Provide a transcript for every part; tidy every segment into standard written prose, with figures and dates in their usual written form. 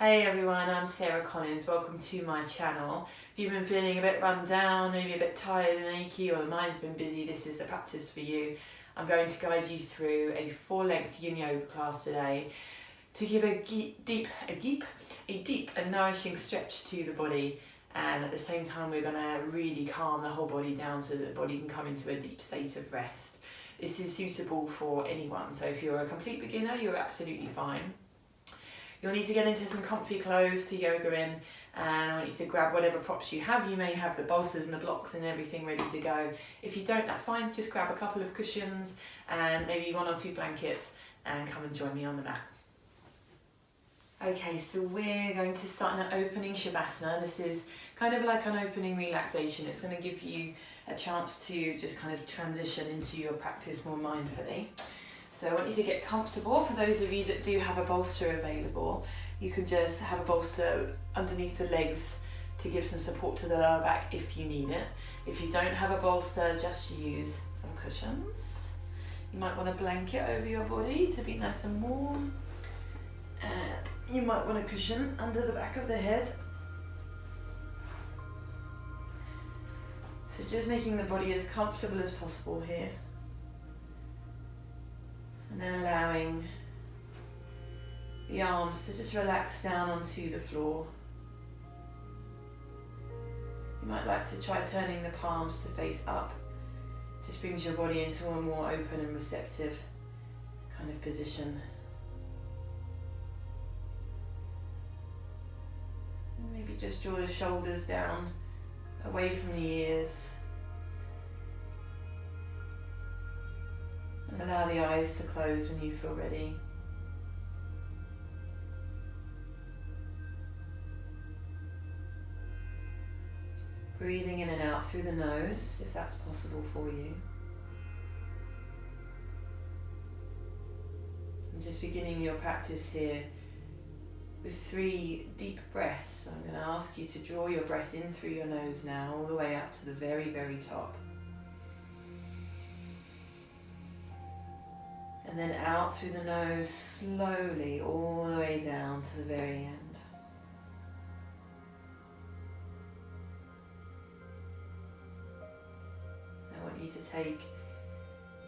Hey everyone, I'm Sarah Collins. Welcome to my channel. If you've been feeling a bit run down, maybe a bit tired and achy, or the mind's been busy, this is the practice for you. I'm going to guide you through a full-length Yin Yoga class today to give a deep and nourishing stretch to the body, and at the same time we're going to really calm the whole body down so that the body can come into a deep state of rest. This is suitable for anyone, so if you're a complete beginner, you're absolutely fine. You'll need to get into some comfy clothes to yoga in, and I want you to grab whatever props you have. You may have the bolsters and the blocks and everything ready to go. If you don't, that's fine. Just grab a couple of cushions and maybe 1 or 2 blankets and come and join me on the mat. Okay, so we're going to start an opening Shavasana. This is kind of like an opening relaxation. It's going to give you a chance to just kind of transition into your practice more mindfully. So I want you to get comfortable. For those of you that do have a bolster available, you can just have a bolster underneath the legs to give some support to the lower back if you need it. If you don't have a bolster, just use some cushions. You might want a blanket over your body to be nice and warm. And you might want a cushion under the back of the head. So just making the body as comfortable as possible here. And then allowing the arms to just relax down onto the floor. You might like to try turning the palms to face up. Just brings your body into a more open and receptive kind of position. And maybe just draw the shoulders down, away from the ears. And allow the eyes to close when you feel ready. Breathing in and out through the nose, if that's possible for you. And just beginning your practice here with 3 deep breaths. So I'm going to ask you to draw your breath in through your nose now, all the way up to the very, very top. And then out through the nose, slowly, all the way down to the very end. I want you to take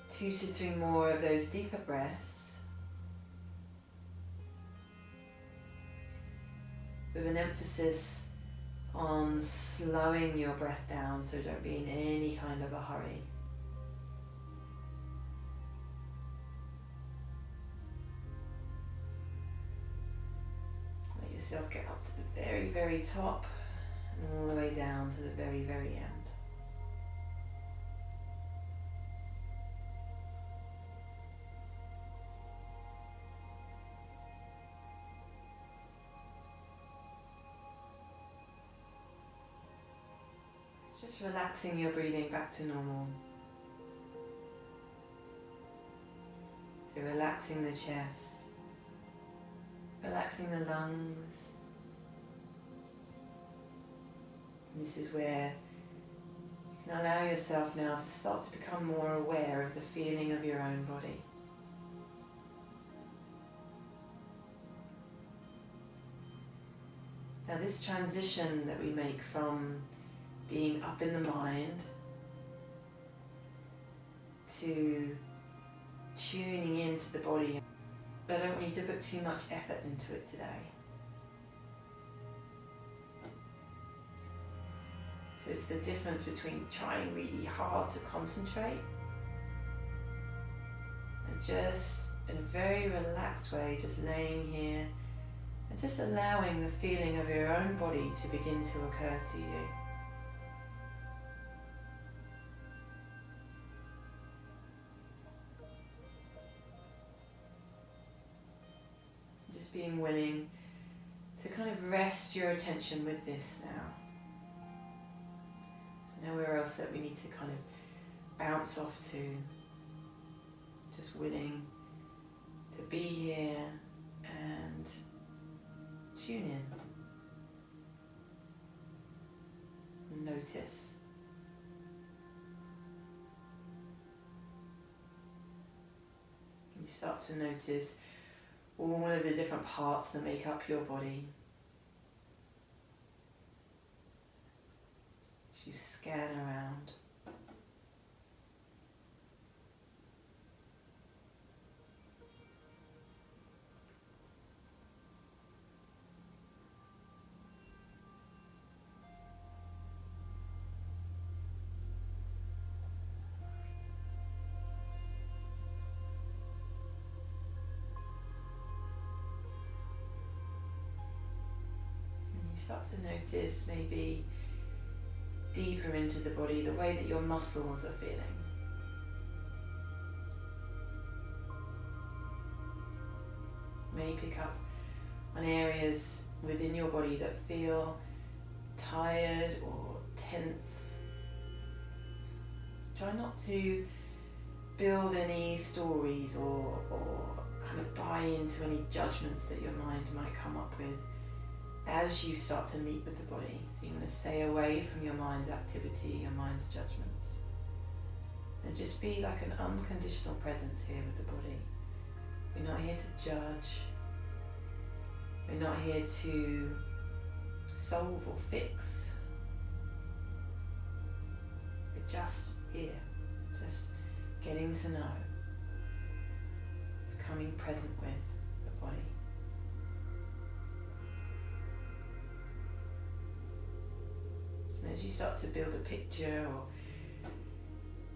2 to 3 more of those deeper breaths, with an emphasis on slowing your breath down, so don't be in any kind of a hurry. Yourself get up to the very, very top and all the way down to the very, very end. It's just relaxing your breathing back to normal. So relaxing the chest. Relaxing the lungs. And this is where you can allow yourself now to start to become more aware of the feeling of your own body. Now this transition that we make from being up in the mind to tuning into the body, I don't want you to put too much effort into it today. So it's the difference between trying really hard to concentrate and just in a very relaxed way, just laying here and just allowing the feeling of your own body to begin to occur to you. Just being willing to kind of rest your attention with this now. So nowhere else that we need to kind of bounce off to. Just willing to be here and tune in. And notice. You start to notice all of the different parts that make up your body. scan around. Start to notice maybe deeper into the body the way that your muscles are feeling. You may pick up on areas within your body that feel tired or tense. Try not to build any stories or kind of buy into any judgments that your mind might come up with as you start to meet with the body. So you want to stay away from your mind's activity, your mind's judgments. And just be like an unconditional presence here with the body. We're not here to judge. We're not here to solve or fix. We're just here, just getting to know, becoming present with the body. And as you start to build a picture or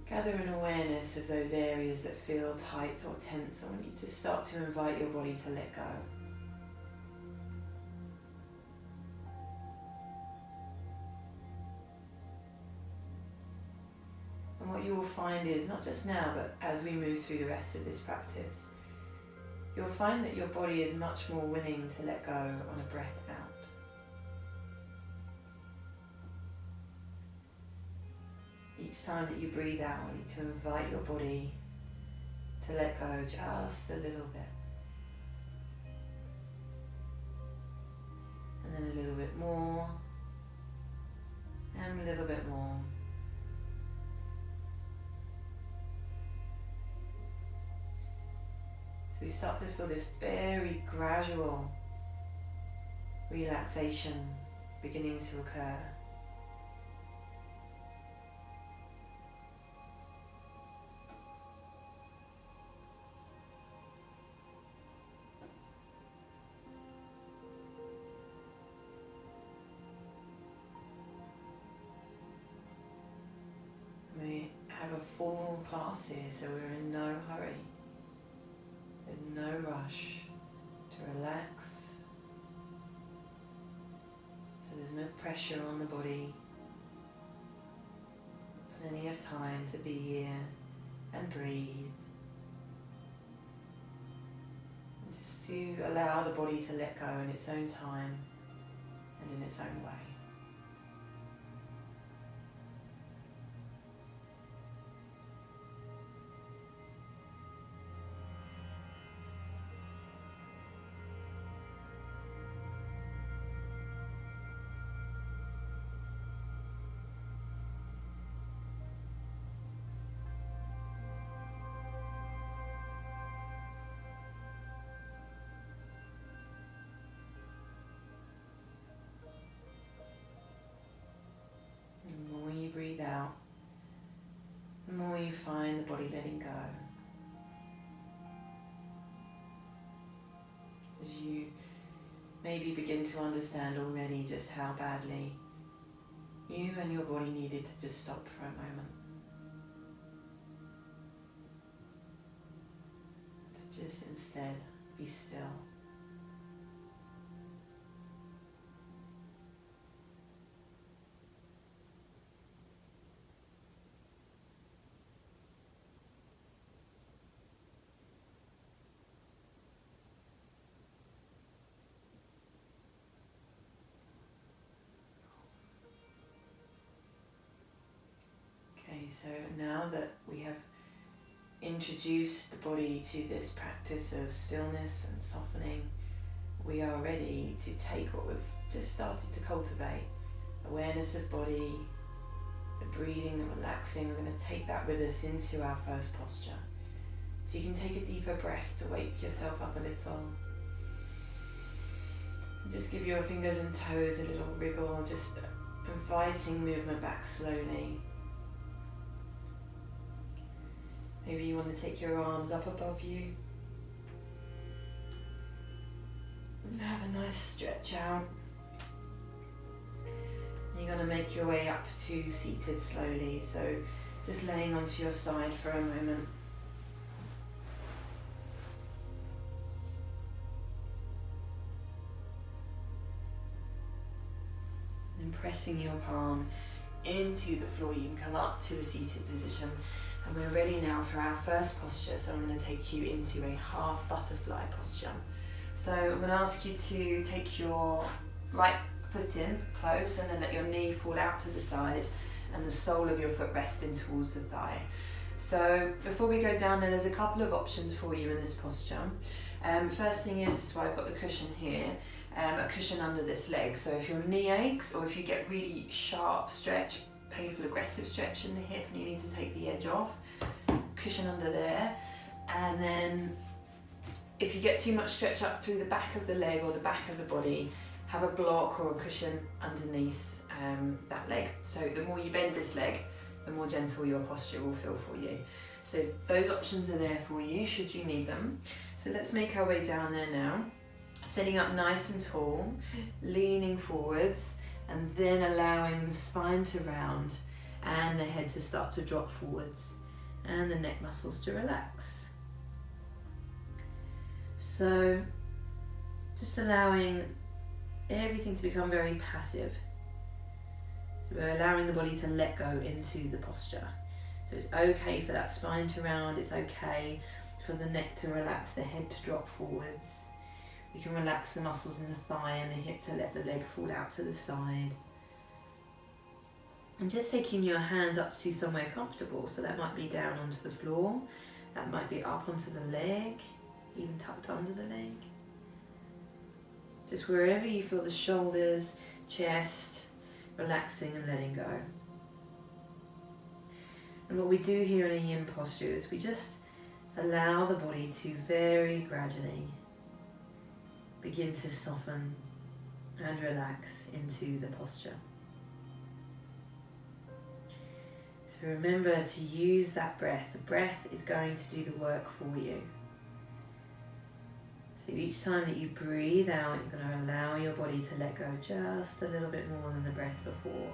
gather an awareness of those areas that feel tight or tense, I want you to start to invite your body to let go. And what you will find is, not just now, but as we move through the rest of this practice, you'll find that your body is much more willing to let go on a breath out. Each time that you breathe out, I want you to invite your body to let go just a little bit. And then a little bit more, and a little bit more. So we start to feel this very gradual relaxation beginning to occur. We have a full class here, so we're in no hurry. There's no rush to relax. So there's no pressure on the body. Plenty of time to be here and breathe. And just to allow the body to let go in its own time and in its own way. The more you breathe out, the more you find the body letting go. As you maybe begin to understand already just how badly you and your body needed to just stop for a moment. To just instead be still. So now that we have introduced the body to this practice of stillness and softening, we are ready to take what we've just started to cultivate, awareness of body, the breathing, the relaxing. We're going to take that with us into our first posture. So you can take a deeper breath to wake yourself up a little. And just give your fingers and toes a little wriggle, just Inviting movement back slowly. Maybe you want to take your arms up above you and have a nice stretch out. You're going to make your way up to seated slowly, so just laying onto your side for a moment. And pressing your palm into the floor, you can come up to a seated position. And we're ready now for our first posture, so I'm going to take you into a half butterfly posture. So I'm going to ask you to take your right foot in close and then let your knee fall out to the side and the sole of your foot rest in towards the thigh. So before we go down there's a couple of options for you in this posture. First thing is, so I've got the cushion here, a cushion under this leg. So if your knee aches or if you get really sharp stretch, painful aggressive stretch in the hip and you need to take the edge off, cushion under there. And then if you get too much stretch up through the back of the leg or the back of the body, have a block or a cushion underneath that leg. So the more you bend this leg, the more gentle your posture will feel for you. So those options are there for you should you need them. So let's make our way down there now. Sitting up nice and tall, leaning forwards, and then allowing the spine to round and the head to start to drop forwards and the neck muscles to relax. So just allowing everything to become very passive. So we're allowing the body to let go into the posture. So it's okay for that spine to round, it's okay for the neck to relax, the head to drop forwards. You can relax the muscles in the thigh and the hip to let the leg fall out to the side. And just taking your hands up to somewhere comfortable. So that might be down onto the floor, that might be up onto the leg, even tucked under the leg. Just wherever you feel the shoulders, chest, relaxing and letting go. And what we do here in a yin posture is we just allow the body to very gradually begin to soften and relax into the posture. So remember to use that breath. The breath is going to do the work for you. So each time that you breathe out, you're going to allow your body to let go just a little bit more than the breath before.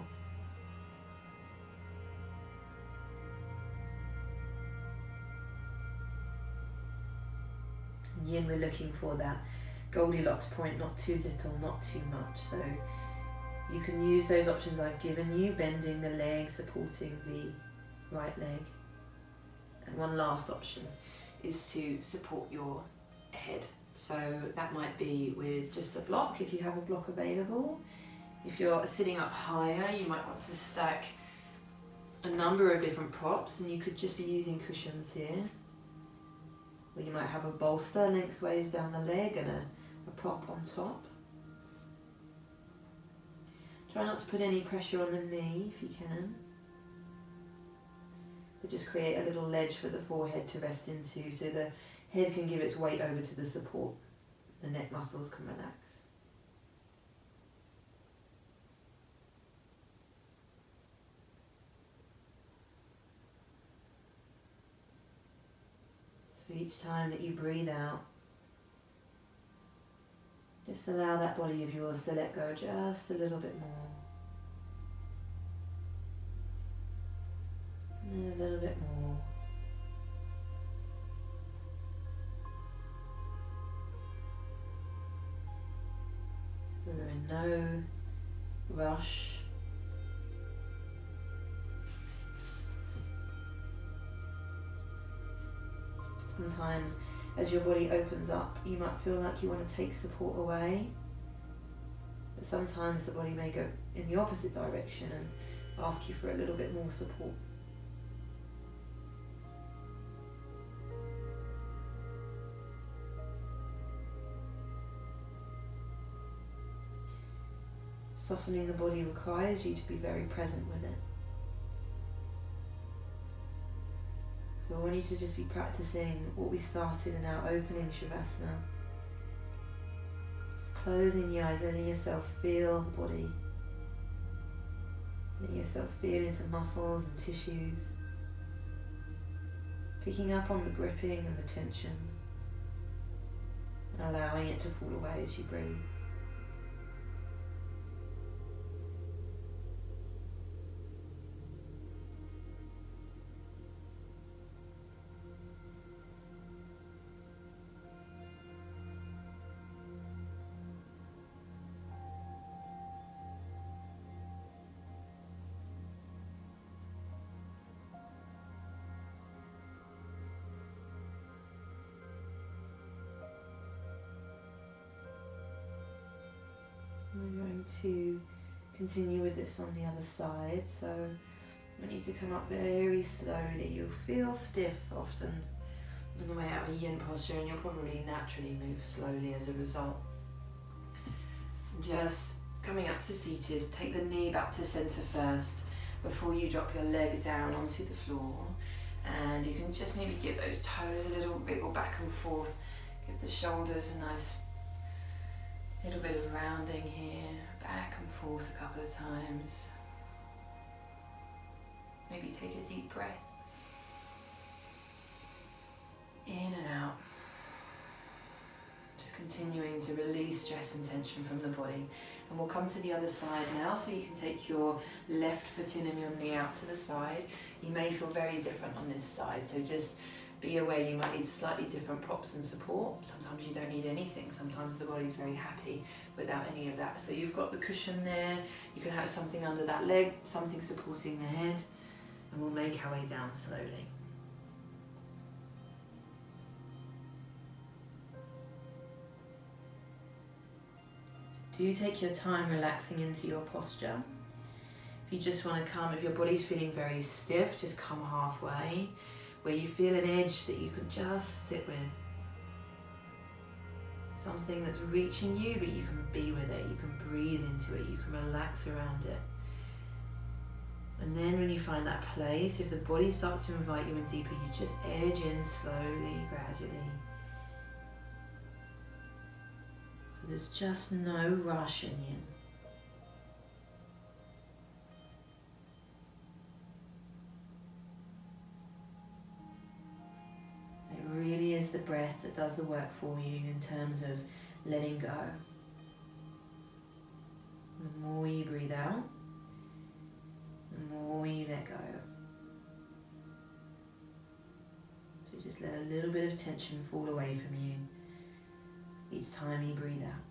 In yin, we're looking for that Goldilocks point, not too little, not too much. So you can use those options I've given you, bending the leg, supporting the right leg. And one last option is to support your head. So that might be with just a block, if you have a block available. If you're sitting up higher, you might want to stack a number of different props, and you could just be using cushions here. Or you might have a bolster lengthways down the leg and a prop on top. Try not to put any pressure on the knee if you can. But just create a little ledge for the forehead to rest into so the head can give its weight over to the support. The neck muscles can relax. So each time that you breathe out, just allow that body of yours to let go just a little bit more. And then a little bit more. So we're in no rush. Sometimes as your body opens up, you might feel like you want to take support away. But sometimes the body may go in the opposite direction and ask you for a little bit more support. Softening the body requires you to be very present with it. So I want you to just be practicing what we started in our opening Shavasana. Just closing the eyes, letting yourself feel the body. Letting yourself feel into muscles and tissues. Picking up on the gripping and the tension. And allowing it to fall away as you breathe. We're going to continue with this on the other side, so I want you to come up very slowly. You'll feel stiff often on the way out of yin posture, and you'll probably naturally move slowly as a result. Just coming up to seated, take the knee back to centre first before you drop your leg down onto the floor, and you can just maybe give those toes a little wriggle back and forth, give the shoulders a nice little bit of rounding here, back and forth a couple of times. Maybe take a deep breath. In and out. Just continuing to release stress and tension from the body. And we'll come to the other side now, so you can take your left foot in and your knee out to the side. You may feel very different on this side, so just be aware you might need slightly different props and support. Sometimes you don't need anything. Sometimes the body's very happy without any of that. So you've got the cushion there. You can have something under that leg, something supporting the head. And we'll make our way down slowly. Do take your time relaxing into your posture. If you just want to come, if your body's feeling very stiff, just come halfway, where you feel an edge that you can just sit with. Something that's reaching you, but you can be with it, you can breathe into it, you can relax around it. And then when you find that place, if the body starts to invite you in deeper, you just edge in slowly, gradually. So there's just no rush in you. It really is the breath that does the work for you in terms of letting go. The more you breathe out, the more you let go. So just let a little bit of tension fall away from you each time you breathe out.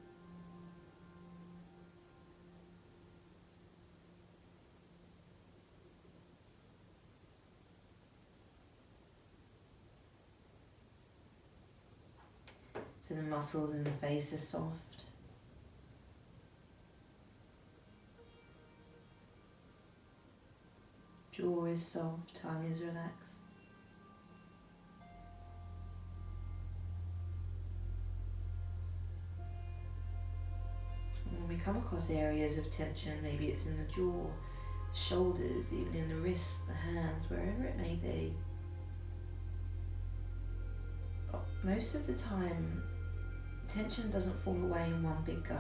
So the muscles in the face are soft. Jaw is soft, tongue is relaxed. And when we come across areas of tension, maybe it's in the jaw, shoulders, even in the wrists, the hands, wherever it may be. But most of the time, tension doesn't fall away in one big go.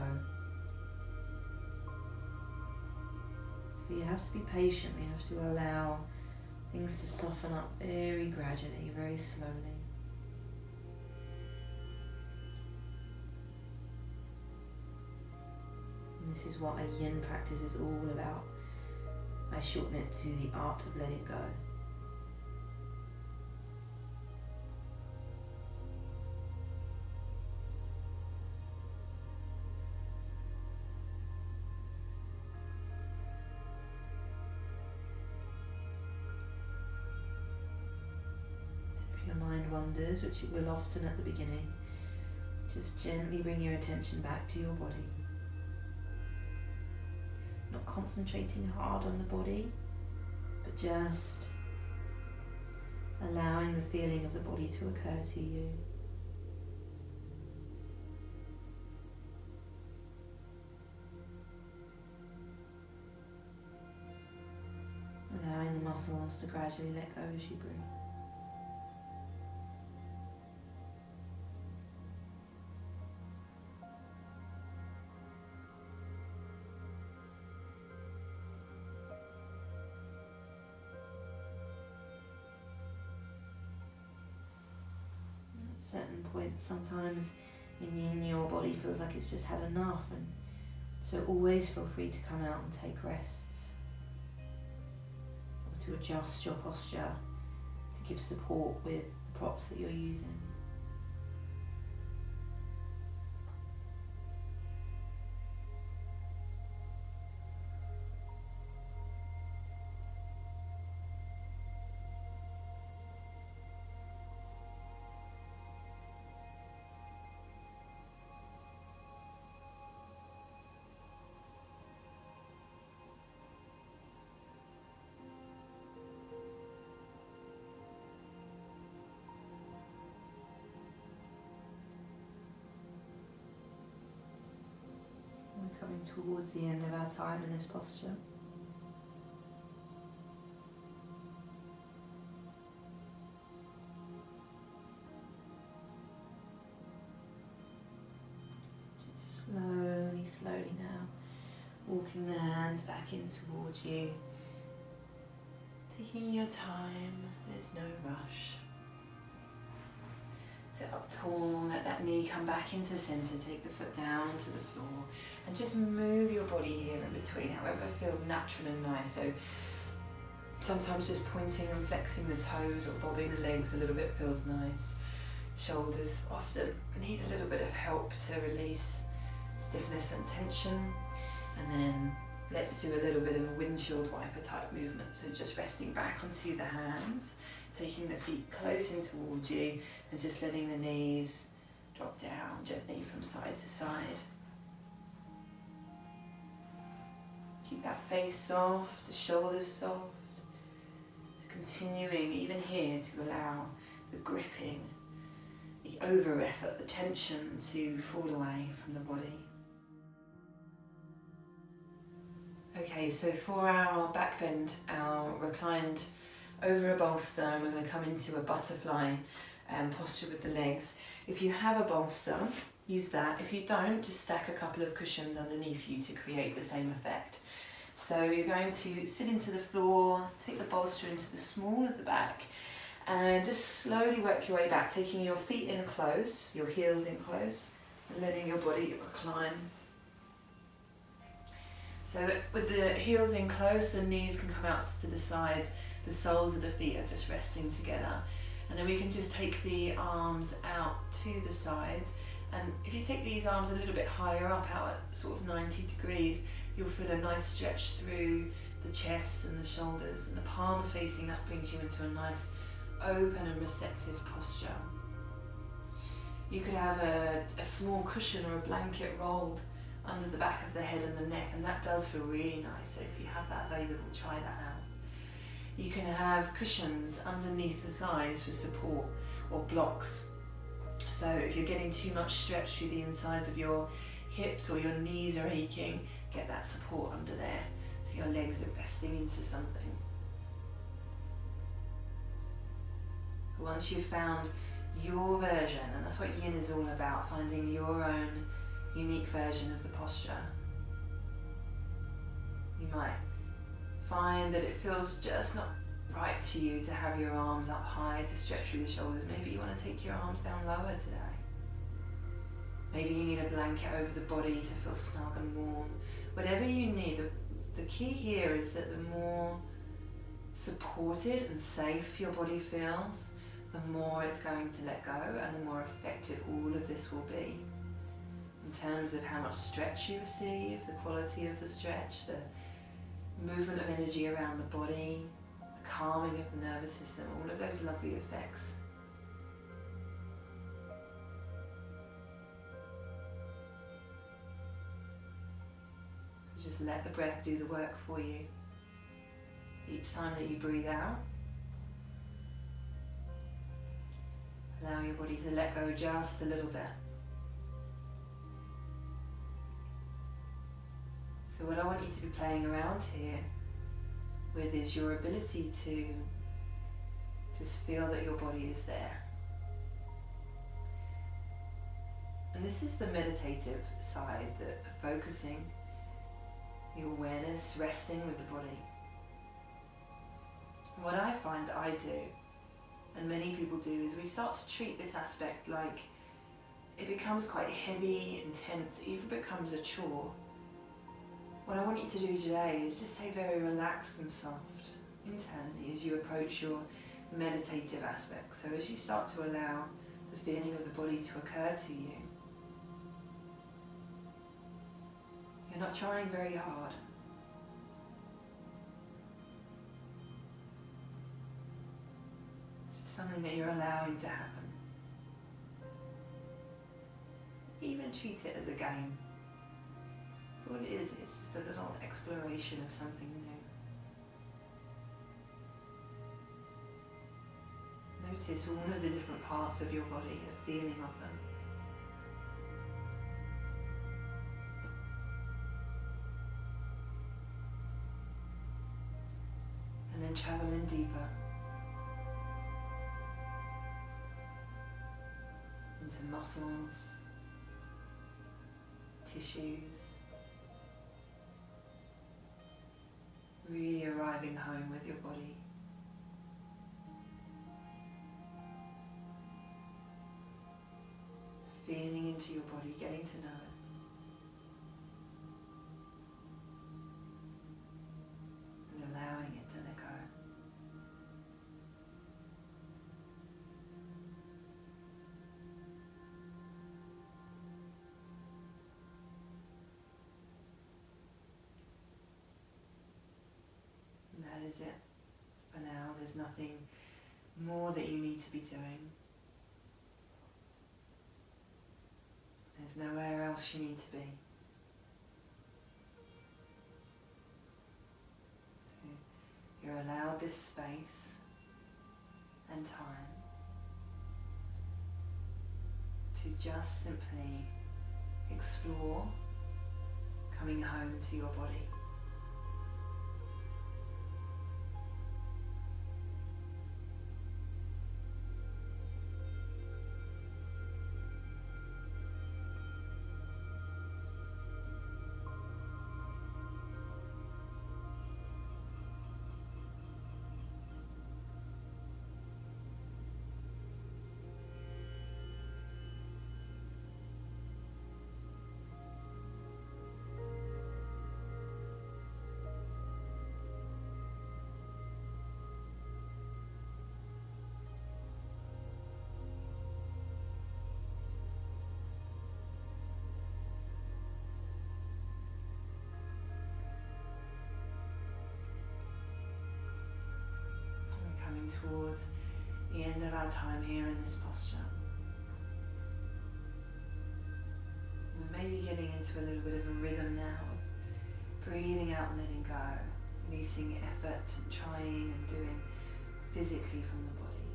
So you have to be patient, we have to allow things to soften up very gradually, very slowly. And this is what a yin practice is all about. I shorten it to the art of letting go. Wanders, which it will often at the beginning, just gently bring your attention back to your body. Not concentrating hard on the body, but just allowing the feeling of the body to occur to you. Allowing the muscles to gradually let go as you breathe. certain point sometimes in Yin your body feels like it's just had enough, and so always feel free to come out and take rests or to adjust your posture to give support with the props that you're using. We're coming towards the end of our time in this posture. Just slowly now, walking the hands back in towards you. Taking your time, there's no rush. Sit up tall, let that knee come back into centre, take the foot down onto the floor, and just move your body here in between, however feels natural and nice. So sometimes just pointing and flexing the toes or bobbing the legs a little bit feels nice. Shoulders often need a little bit of help to release stiffness and tension. And then let's do a little bit of a windshield wiper type movement. So just resting back onto the hands, taking the feet close in towards you, and just letting the knees drop down gently from side to side. Keep that face soft, the shoulders soft. So continuing even here to allow the gripping, the over effort, the tension to fall away from the body. Okay, so for our back bend, our reclined over a bolster, we're going to come into a butterfly posture with the legs. If you have a bolster, use that. If you don't, just stack a couple of cushions underneath you to create the same effect. So you're going to sit into the floor, take the bolster into the small of the back, and just slowly work your way back, taking your feet in close, your heels in close, and letting your body recline. So with the heels in close, the knees can come out to the sides, the soles of the feet are just resting together. And then we can just take the arms out to the sides. And if you take these arms a little bit higher up, out at sort of 90 degrees, you'll feel a nice stretch through the chest and the shoulders. And the palms facing up brings you into a nice open and receptive posture. You could have a small cushion or a blanket rolled under the back of the head and the neck, and that does feel really nice. So if you have that available, try that out. You can have cushions underneath the thighs for support, or blocks. So if you're getting too much stretch through the insides of your hips or your knees are aching, get that support under there so your legs are resting into something. Once you've found your version, and that's what Yin is all about, finding your own unique version of the posture. You might find that it feels just not right to you to have your arms up high to stretch through the shoulders. Maybe you want to take your arms down lower today. Maybe you need a blanket over the body to feel snug and warm. Whatever you need, the key here is that the more supported and safe your body feels, the more it's going to let go and the more effective all of this will be. In terms of how much stretch you receive, the quality of the stretch, the movement of energy around the body, the calming of the nervous system, all of those lovely effects. So just let the breath do the work for you. Each time that you breathe out, allow your body to let go just a little bit. So what I want you to be playing around here with is your ability to just feel that your body is there. And this is the meditative side, the focusing, the awareness, resting with the body. And what I find that I do, and many people do is we start to treat this aspect like it becomes quite heavy, intense, it even becomes a chore. What I want you to do today is just stay very relaxed and soft internally as you approach your meditative aspect. So as you start to allow the feeling of the body to occur to you, you're not trying very hard. It's just something that you're allowing to happen. Even treat it as a game. So what it is, it's just a little exploration of something new. Notice all of the different parts of your body, the feeling of them. And then travel in deeper into muscles, tissues, really arriving home with your body. Feeling into your body, getting to know it. And allowing it to let go. And that is it for now. There's nothing more that you need to be doing. There's nowhere else you need to be. So you're allowed this space and time to just simply explore coming home to your body. Towards the end of our time here in this posture. We may be getting into a little bit of a rhythm now of breathing out and letting go, releasing effort and trying and doing physically from the body.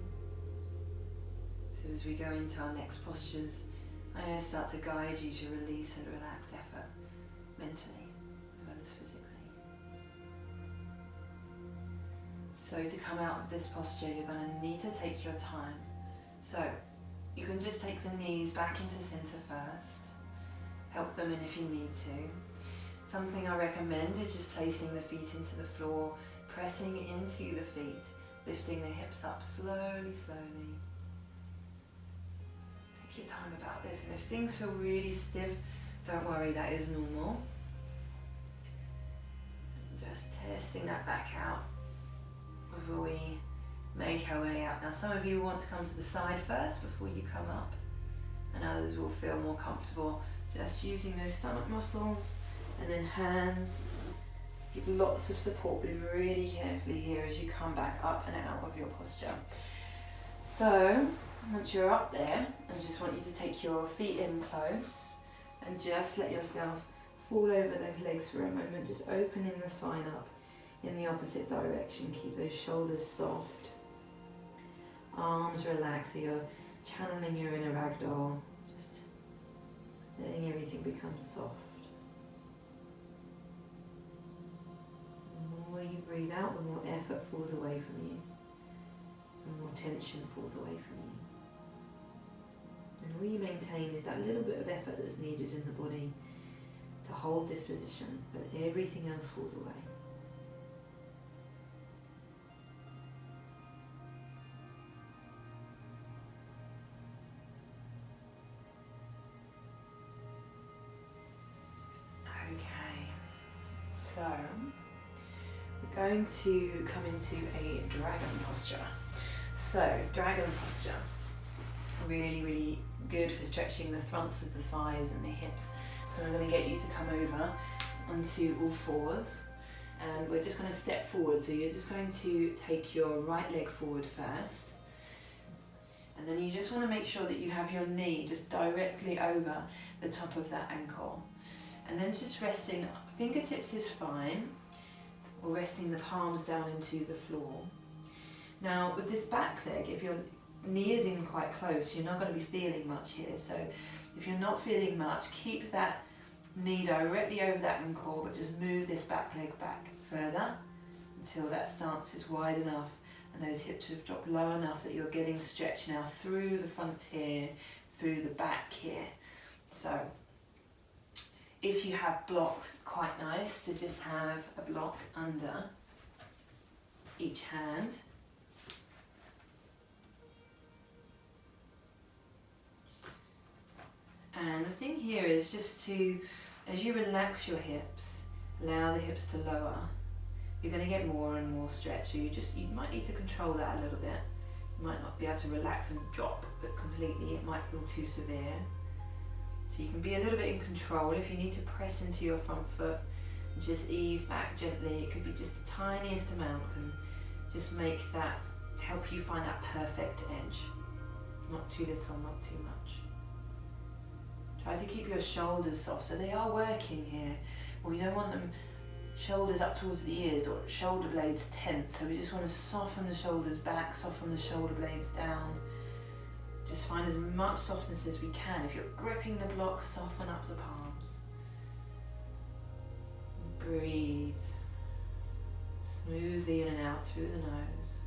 So as we go into our next postures, I'm going to start to guide you to release and relax effort mentally as well as physically. So to come out of this posture, you're going to need to take your time. So you can just take the knees back into center first. Help them in if you need to. Something I recommend is just placing the feet into the floor, pressing into the feet, lifting the hips up slowly, slowly. Take your time about this, and if things feel really stiff, don't worry, that is normal. Just testing that back out before we make our way out. Now some of you want to come to the side first before you come up, and others will feel more comfortable just using those stomach muscles, and then hands. Give lots of support, move really carefully here as you come back up and out of your posture. So once you're up there, I just want you to take your feet in close and just let yourself fall over those legs for a moment, just opening the spine up in the opposite direction. Keep those shoulders soft, arms relaxed, so you're channeling your inner ragdoll, just letting everything become soft. The more you breathe out, the more effort falls away from you, the more tension falls away from you. And all you maintain is that little bit of effort that's needed in the body to hold this position, but everything else falls away. going to come into a dragon posture. So, dragon posture, really good for stretching the fronts of the thighs and the hips. So I'm going to get you to come over onto all fours, and we're just going to step forward. So you're just going to take your right leg forward first, and then you just want to make sure that you have your knee just directly over the top of that ankle. And then just resting, fingertips is fine, or resting the palms down into the floor. Now with this back leg, if your knee is in quite close, you're not going to be feeling much here. So if you're not feeling much, keep that knee directly over that ankle, but just move this back leg back further until that stance is wide enough and those hips have dropped low enough that you're getting stretch now through the front here, through the back here. So if you have blocks, quite nice to just have a block under each hand. And the thing here is just to, as you relax your hips, allow the hips to lower, you're going to get more and more stretch. So you might need to control that a little bit. You might not be able to relax and drop but completely, it might feel too severe. So you can be a little bit in control. If you need to press into your front foot and just ease back gently, it could be just the tiniest amount, can just make that, help you find that perfect edge. Not too little, not too much. Try to keep your shoulders soft, so they are working here. But we don't want them shoulders up towards the ears or shoulder blades tense, so we just want to soften the shoulders back, soften the shoulder blades down. Just find as much softness as we can. If you're gripping the blocks, soften up the palms. Breathe smoothly in and out through the nose.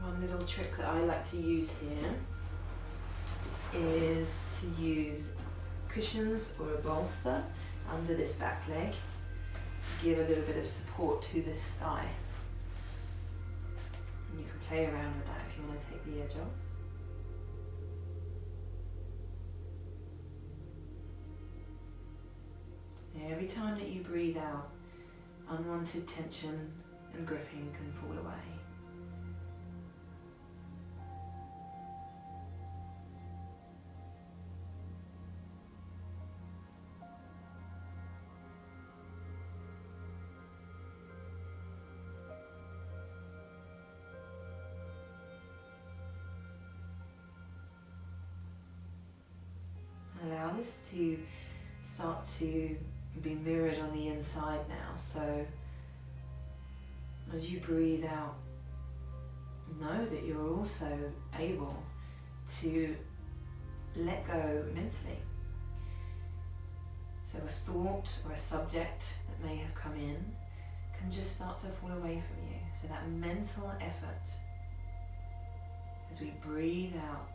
One little trick that I like to use here is to use cushions or a bolster under this back leg. Give a little bit of support to this thigh. And you can play around with that if you want to take the edge off. Every time that you breathe out, unwanted tension and gripping can fall away. Allow this to start to be mirrored on the inside now. So as you breathe out, know that you're also able to let go mentally. So a thought or a subject that may have come in can just start to fall away from you. So that mental effort, as we breathe out,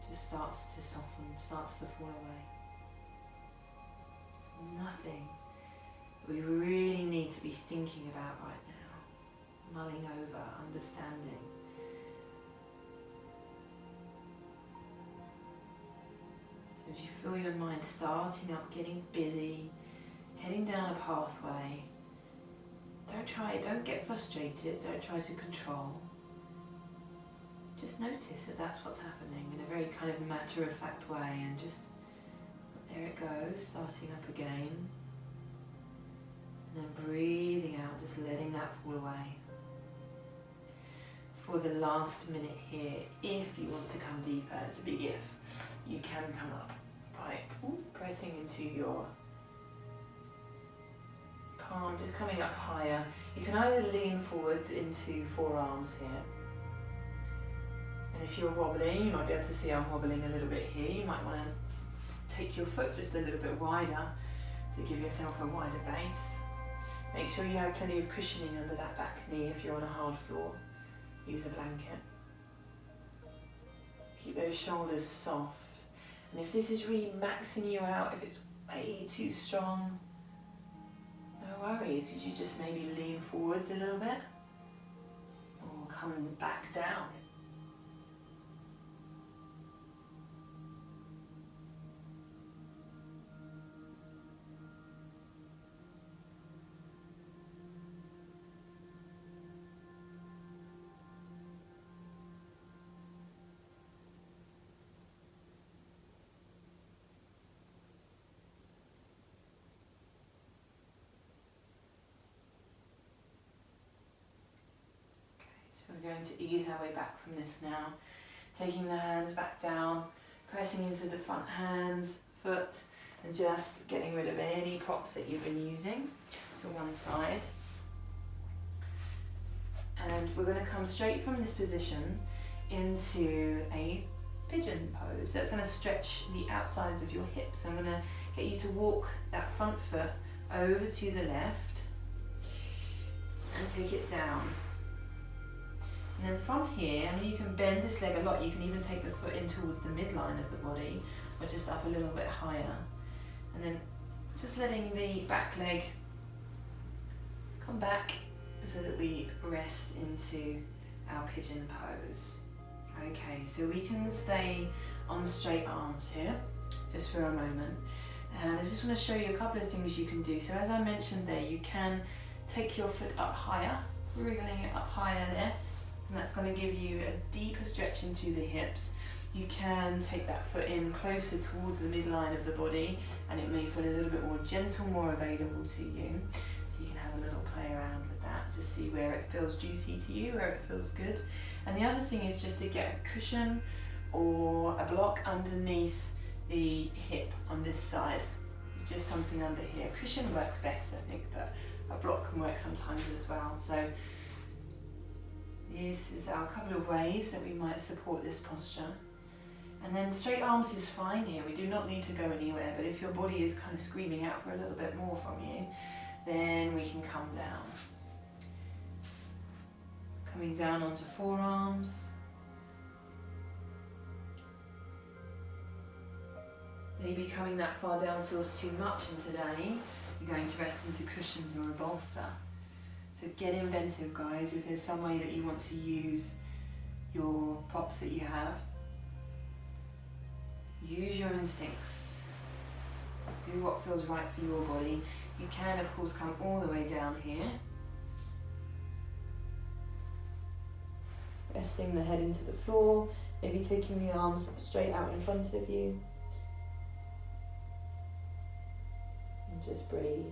just starts to soften, starts to fall away. There's nothing that we really need to be thinking about right now, mulling over, understanding. So as you feel your mind starting up, getting busy, heading down a pathway, don't get frustrated, don't try to control. Just notice that that's what's happening in a very kind of matter-of-fact way, and just, there it goes, starting up again. And then breathing out, just letting that fall away. For the last minute here, if you want to come deeper, it's a big if, you can come up by pressing into your palm, just coming up higher. You can either lean forwards into forearms here. And if you're wobbling, you might be able to see I'm wobbling a little bit here. You might want to take your foot just a little bit wider to give yourself a wider base. Make sure you have plenty of cushioning under that back knee if you're on a hard floor. Use a blanket. Keep those shoulders soft. And if this is really maxing you out, if it's way too strong, no worries. You just maybe lean forwards a little bit or come back down. So we're going to ease our way back from this now. Taking the hands back down, pressing into the front hands, foot, and just getting rid of any props that you've been using to one side. And we're going to come straight from this position into a pigeon pose. So it's going to stretch the outsides of your hips. I'm going to get you to walk that front foot over to the left and take it down. And then from here, I mean, you can bend this leg a lot. You can even take the foot in towards the midline of the body or just up a little bit higher. And then just letting the back leg come back so that we rest into our pigeon pose. Okay, so we can stay on straight arms here just for a moment. And I just want to show you a couple of things you can do. So as I mentioned there, you can take your foot up higher, wriggling it up higher there, and that's going to give you a deeper stretch into the hips. You can take that foot in closer towards the midline of the body, and it may feel a little bit more gentle, more available to you. So you can have a little play around with that to see where it feels juicy to you, where it feels good. And the other thing is just to get a cushion or a block underneath the hip on this side. Just something under here. A cushion works best, I think, but a block can work sometimes as well. So this is our couple of ways that we might support this posture. And then straight arms is fine here. We do not need to go anywhere, but if your body is kind of screaming out for a little bit more from you, then we can come down. Coming down onto forearms. Maybe coming that far down feels too much, and today you're going to rest into cushions or a bolster. So get inventive, guys. If there's some way that you want to use your props that you have, use your instincts. Do what feels right for your body. You can, of course, come all the way down here. Resting the head into the floor, maybe taking the arms straight out in front of you. And just breathe.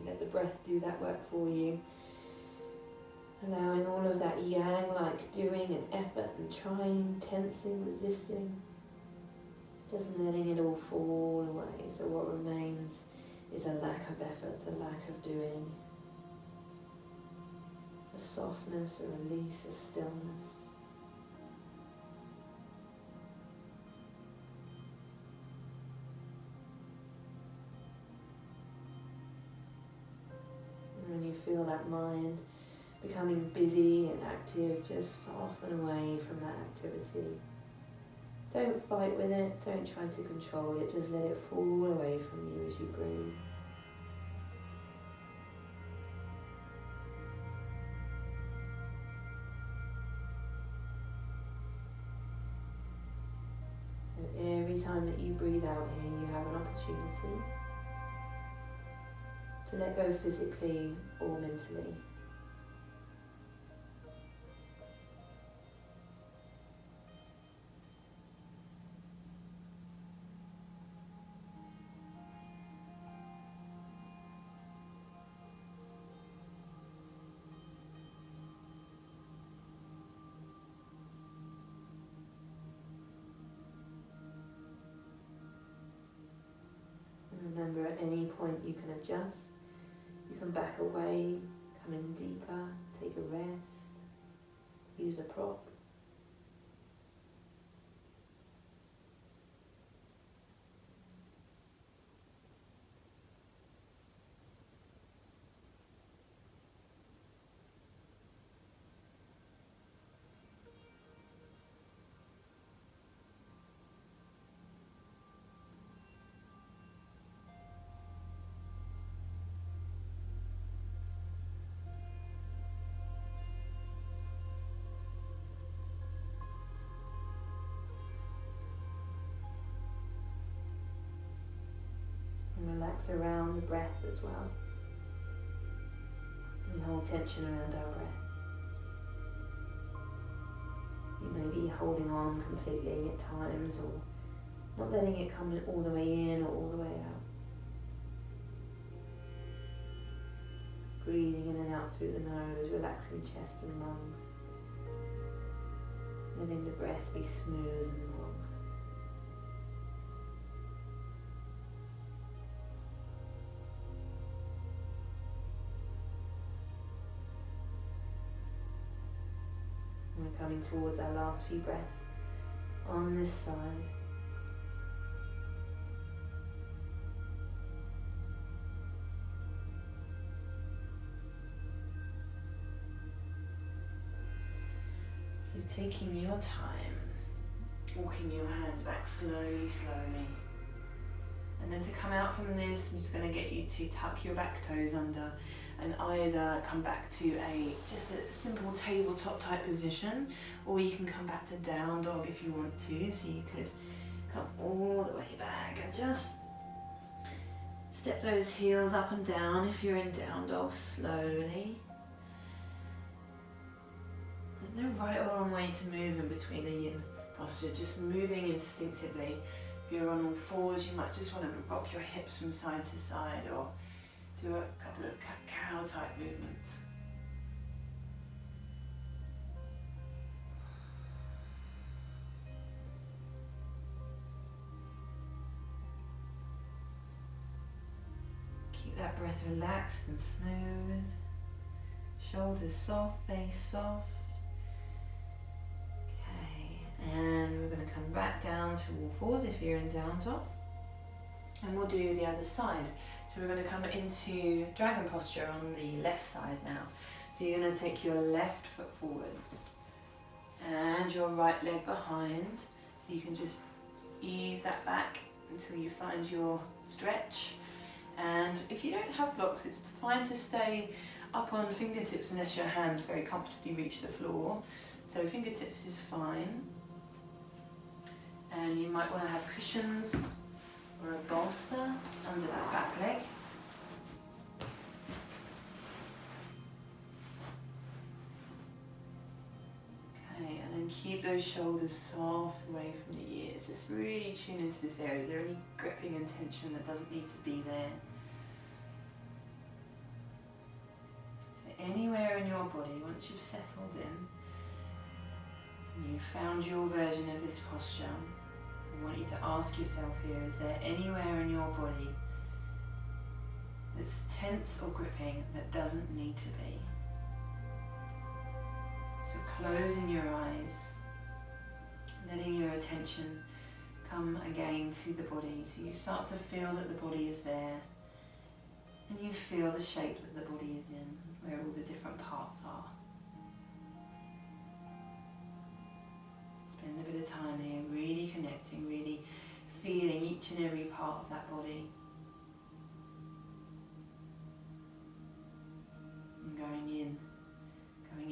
Let the breath do that work for you. Allowing all of that yang-like doing and effort and trying, tensing, resisting. Just letting it all fall away. So what remains is a lack of effort, a lack of doing. A softness, a release, a stillness. And when you feel that mind becoming busy and active, just soften away from that activity. Don't fight with it, don't try to control it, just let it fall away from you as you breathe. So every time that you breathe out here, you have an opportunity to let go physically or mentally. Remember, at any point you can adjust, you can back away, come in deeper, take a rest, use a prop. Relax around the breath as well. And hold tension around our breath. You may be holding on completely at times, or Not letting it come in all the way in or all the way out. Breathing in and out through the nose, relaxing chest and lungs. Letting the breath be smooth and long. We're coming towards our last few breaths on this side. So taking your time, walking your hands back slowly, slowly. And then to come out from this, I'm just going to get you to tuck your back toes under and either come back to just a simple tabletop type position, or you can come back to down dog if you want to. So you could come all the way back and just step those heels up and down if you're in down dog slowly. There's no right or wrong way to move in between a yin posture, just moving instinctively. If you're on all fours, you might just want to rock your hips from side to side or do a couple of cat-cow type movements. Keep that breath relaxed and smooth. Shoulders soft, face soft. Okay, and we're going to come back down to all fours if you're in down dog. And we'll do the other side. So we're going to come into dragon posture on the left side now. So you're going to take your left foot forwards and your right leg behind. So you can just ease that back until you find your stretch. And if you don't have blocks, it's fine to stay up on fingertips unless your hands very comfortably reach the floor. So fingertips is fine. And you might want to have cushions or a bolster under that back leg. Okay, and then keep those shoulders soft away from the ears. Just really tune into this area. Is there any gripping and tension that doesn't need to be there? So anywhere in your body, once you've settled in, and you've found your version of this posture, I want you to ask yourself here, is there anywhere in your body that's tense or gripping that doesn't need to be? So closing your eyes, letting your attention come again to the body. So you start to feel that the body is there, and you feel the shape that the body is in, where all the different parts are. Spend a bit of time here really connecting, really feeling each and every part of that body. And going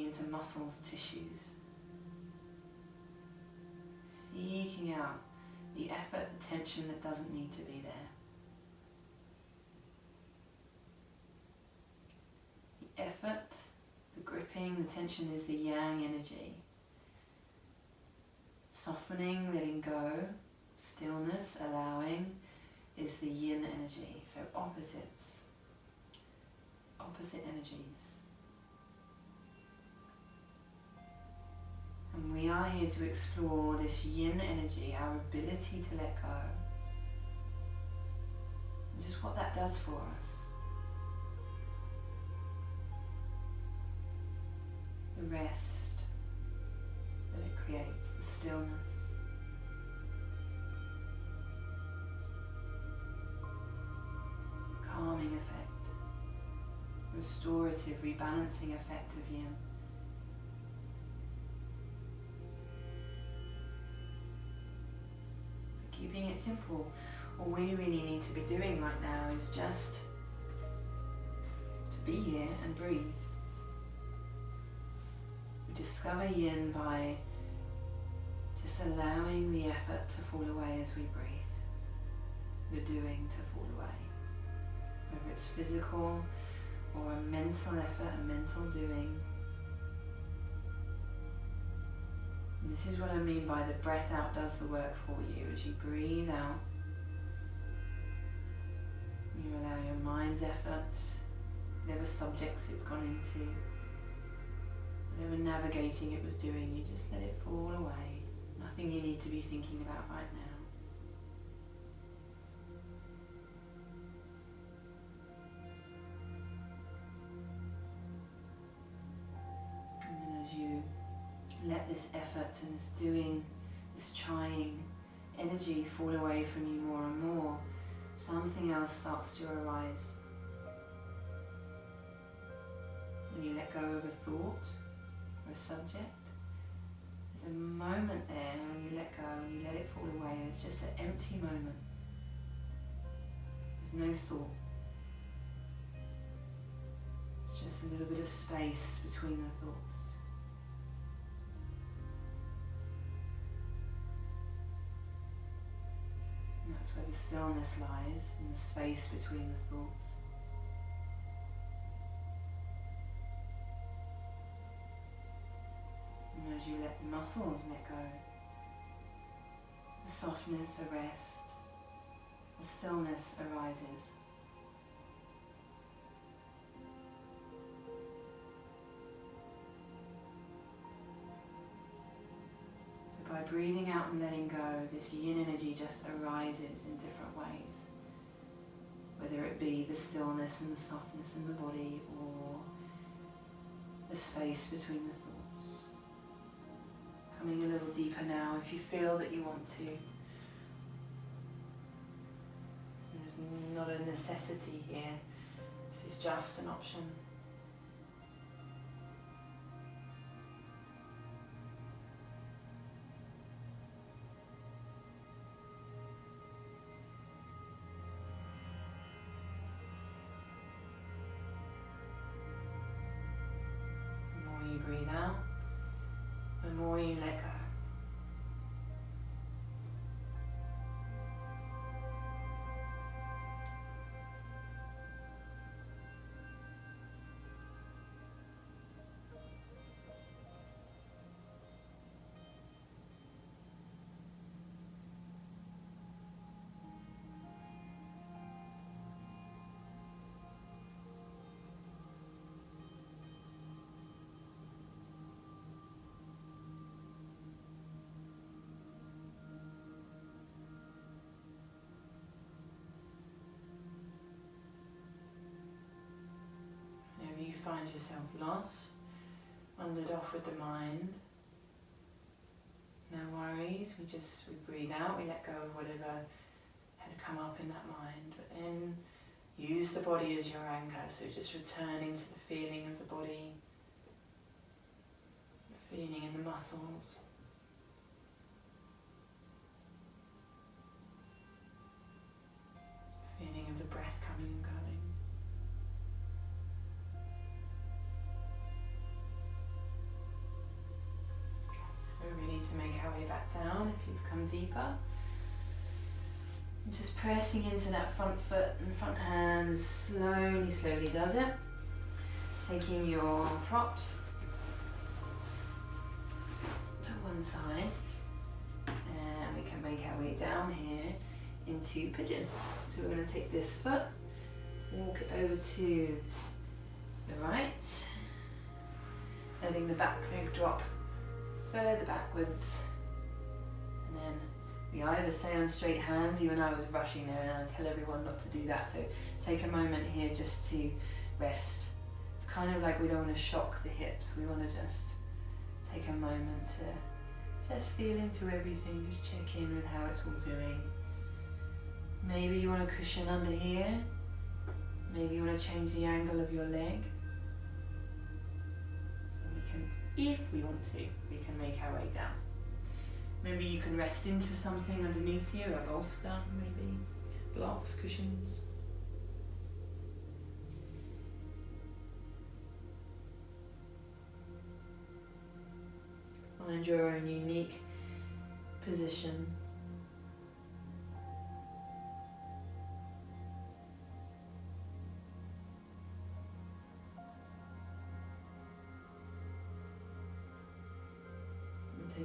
into muscles, tissues. Seeking out the effort, the tension that doesn't need to be there. The effort, the gripping, the tension is the yang energy. Softening, letting go, stillness, allowing is the yin energy. So opposites, opposite energies. And we are here to explore this yin energy, our ability to let go, and just what that does for us. The rest that it creates, the stillness. The calming effect, restorative, rebalancing effect of yin. Keeping it simple, all we really need to be doing right now is just to be here and breathe. We discover yin by just allowing the effort to fall away as we breathe, the doing to fall away. Whether it's physical or a mental effort, a mental doing. And this is what I mean by the breath out does the work for you. As you breathe out, you allow your mind's effort, whatever subjects it's gone into, whatever navigating it was doing, you just let it fall away. Nothing you need to be thinking about right now. And then as you let this effort and this doing, this trying energy fall away from you more and more, something else starts to arise. When you let go of a thought or a subject, there's a moment there when you let go and you let it fall away, and it's just an empty moment. There's no thought. It's just a little bit of space between the thoughts. And that's where the stillness lies, in the space between the thoughts. And as you let the muscles let go, the softness, a rest, the stillness arises. So by breathing out and letting go, this yin energy just arises in different ways. Whether it be the stillness and the softness in the body, or the space between the thoughts. Coming a little deeper now if you feel that you want to. There's not a necessity here, this is just an option. The more you breathe out, the more you let go. You find yourself lost, wandered off with the mind. No worries, we breathe out, we let go of whatever had come up in that mind, but then use the body as your anchor, so just returning to the feeling of the body, the feeling in the muscles. Feeling of the breath coming and going. We're ready to make our way back down if you've come deeper. And just pressing into that front foot and front hands, slowly does it. Taking your props to one side, and we can make our way down here into Pigeon. So we're going to take this foot, walk it over to the right, letting the back leg drop further backwards, and then we either stay on straight hands. Even I was rushing there, and I tell everyone not to do that, so take a moment here just to rest. It's kind of like we don't want to shock the hips, we want to just take a moment to just feel into everything, just check in with how it's all doing. Maybe you want to cushion under here, maybe you want to change the angle of your leg. If we want to, we can make our way down. Maybe you can rest into something underneath you, a bolster maybe, blocks, cushions. Find your own unique position.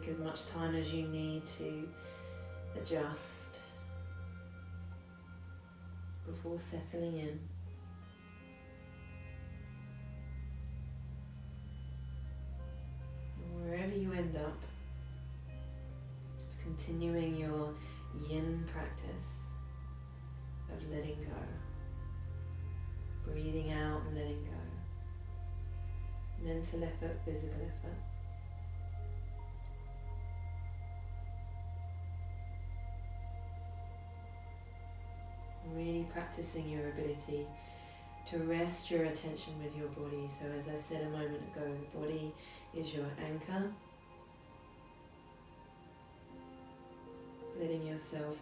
Take as much time as you need to adjust before settling in. And wherever you end up, just continuing your Yin practice of letting go. Breathing out and letting go. Mental effort, physical effort. Really practicing your ability to rest your attention with your body. So as I said a moment ago, the body is your anchor. Letting yourself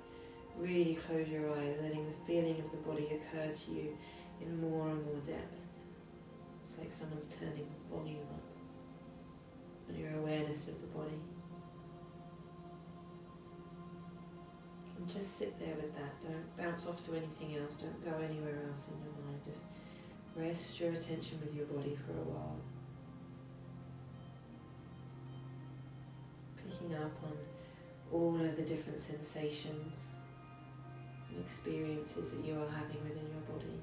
really close your eyes, letting the feeling of the body occur to you in more and more depth. It's like someone's turning the volume up on your awareness of the body. And just sit there with that. Don't bounce off to anything else. Don't go anywhere else in your mind. Just rest your attention with your body for a while. Picking up on all of the different sensations and experiences that you are having within your body,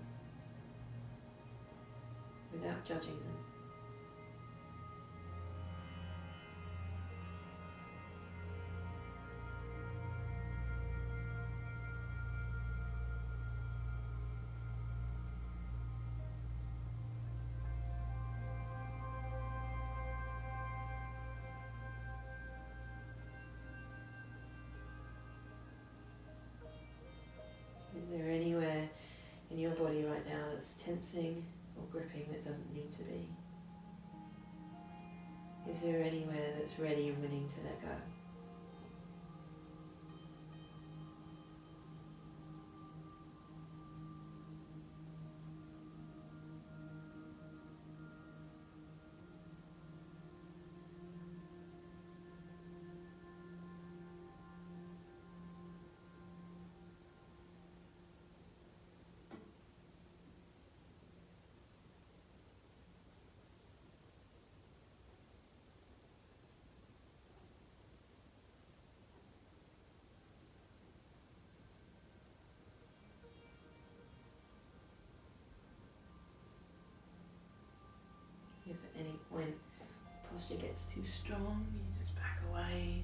without judging them. Is there anywhere in your body right now that's tensing or gripping that doesn't need to be? Is there anywhere that's ready and willing to let go? If at any point the posture gets too strong, you just back away.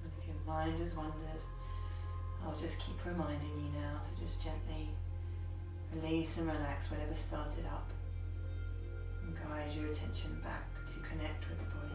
And if your mind has wandered, I'll just keep reminding you now to just gently release and relax whatever started up and guide your attention back to connect with the body.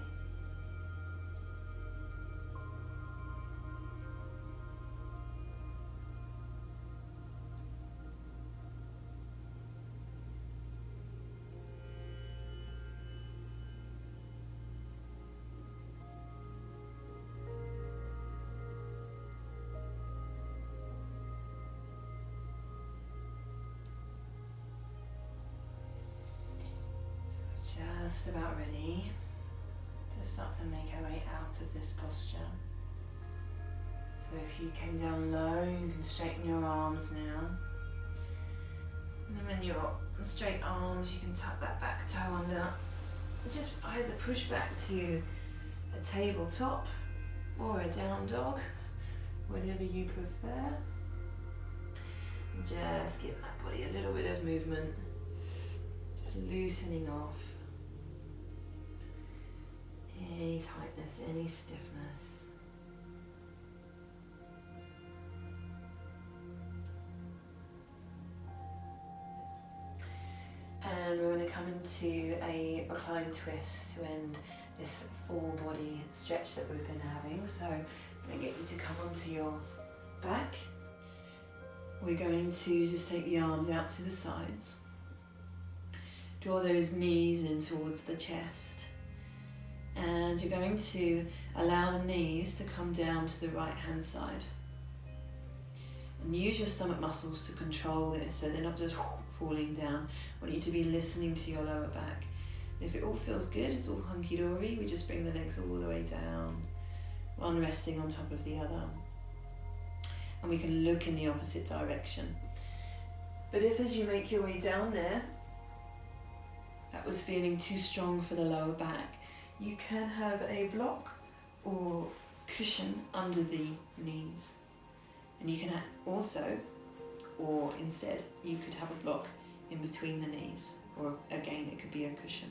Just about ready to start to make our way out of this posture. So if you came down low, you can straighten your arms now. And then when you're on straight arms, you can tuck that back toe under. Just either push back to a tabletop or a down dog, whatever you prefer. And just give that body a little bit of movement, just loosening off any tightness, any stiffness. And we're going to come into a reclined twist to end this full body stretch that we've been having. So I'm going to get you to come onto your back. We're going to just take the arms out to the sides. Draw those knees in towards the chest. And you're going to allow the knees to come down to the right hand side. And use your stomach muscles to control this so they're not just falling down. I want you to be listening to your lower back. And if it all feels good, it's all hunky-dory, we just bring the legs all the way down, one resting on top of the other. And we can look in the opposite direction. But if as you make your way down there, that was feeling too strong for the lower back, you can have a block or cushion under the knees. And you can also, or instead, you could have a block in between the knees, or again, it could be a cushion.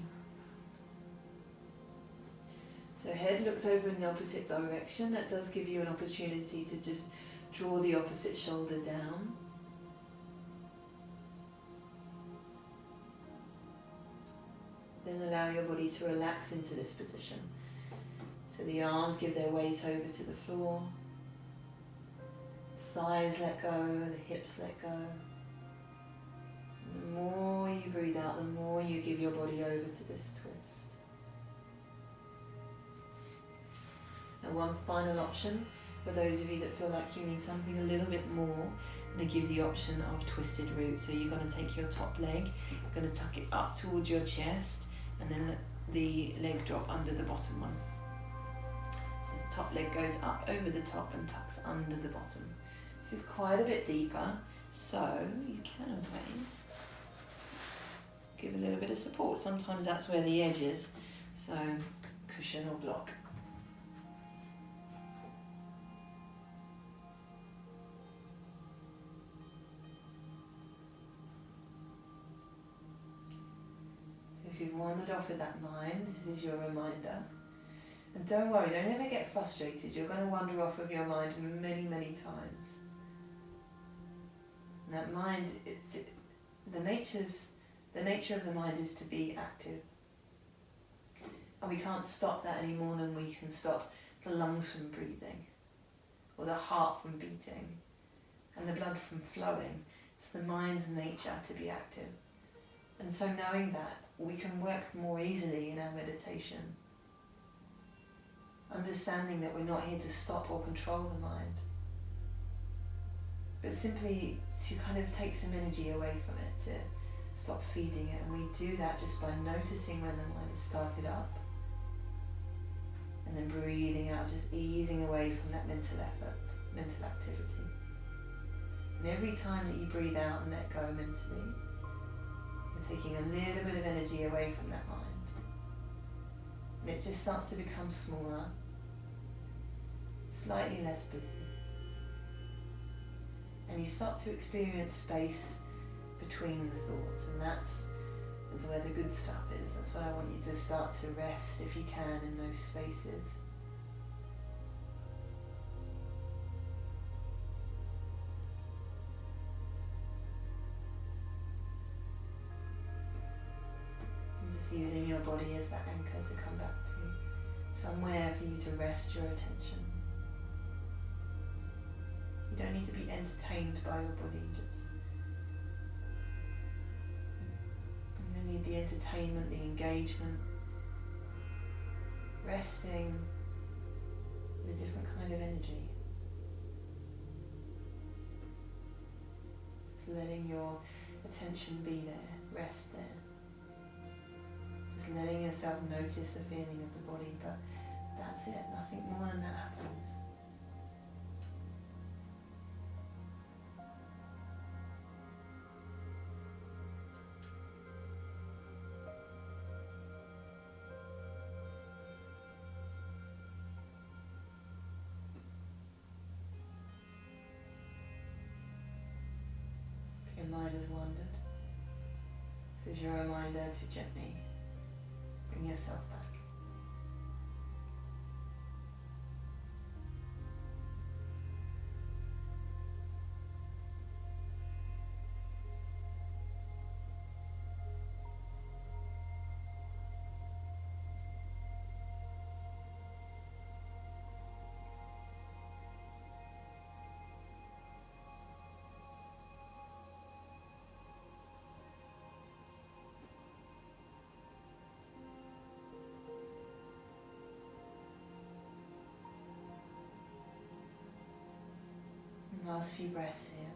So head looks over in the opposite direction. That does give you an opportunity to just draw the opposite shoulder down. Then allow your body to relax into this position. So the arms give their weight over to the floor. Thighs let go, the hips let go. The more you breathe out, the more you give your body over to this twist. And one final option for those of you that feel like you need something a little bit more, I'm going to give the option of twisted root. So you're going to take your top leg, you're going to tuck it up towards your chest, and then let the leg drop under the bottom one. So the top leg goes up over the top and tucks under the bottom. This is quite a bit deeper, so you can always give a little bit of support. Sometimes that's where the edge is, so cushion or block. If you've wandered off with that mind, this is your reminder. And don't worry, don't ever get frustrated. You're going to wander off with your mind many, many times. And that mind, the nature of the mind is to be active. And we can't stop that any more than we can stop the lungs from breathing, or the heart from beating, and the blood from flowing. It's the mind's nature to be active. And so knowing that, we can work more easily in our meditation. Understanding that we're not here to stop or control the mind, but simply to kind of take some energy away from it, to stop feeding it. And we do that just by noticing when the mind has started up, and then breathing out, just easing away from that mental effort, mental activity. And every time that you breathe out and let go mentally, you're taking a little bit of energy away from that mind. And it just starts to become smaller, slightly less busy. And you start to experience space between the thoughts, and that's where the good stuff is. That's what I want you to start to rest, if you can, in those spaces. Using your body as that anchor to come back to, somewhere for you to rest your attention. You don't need to be entertained by your body, just you don't need the entertainment, the engagement. Resting is a different kind of energy. Just letting your attention be there, rest there. Just letting yourself notice the feeling of the body, but that's it, nothing more than that happens. If your mind has wandered, this is your reminder to gently bring yourself back. Last few breaths here.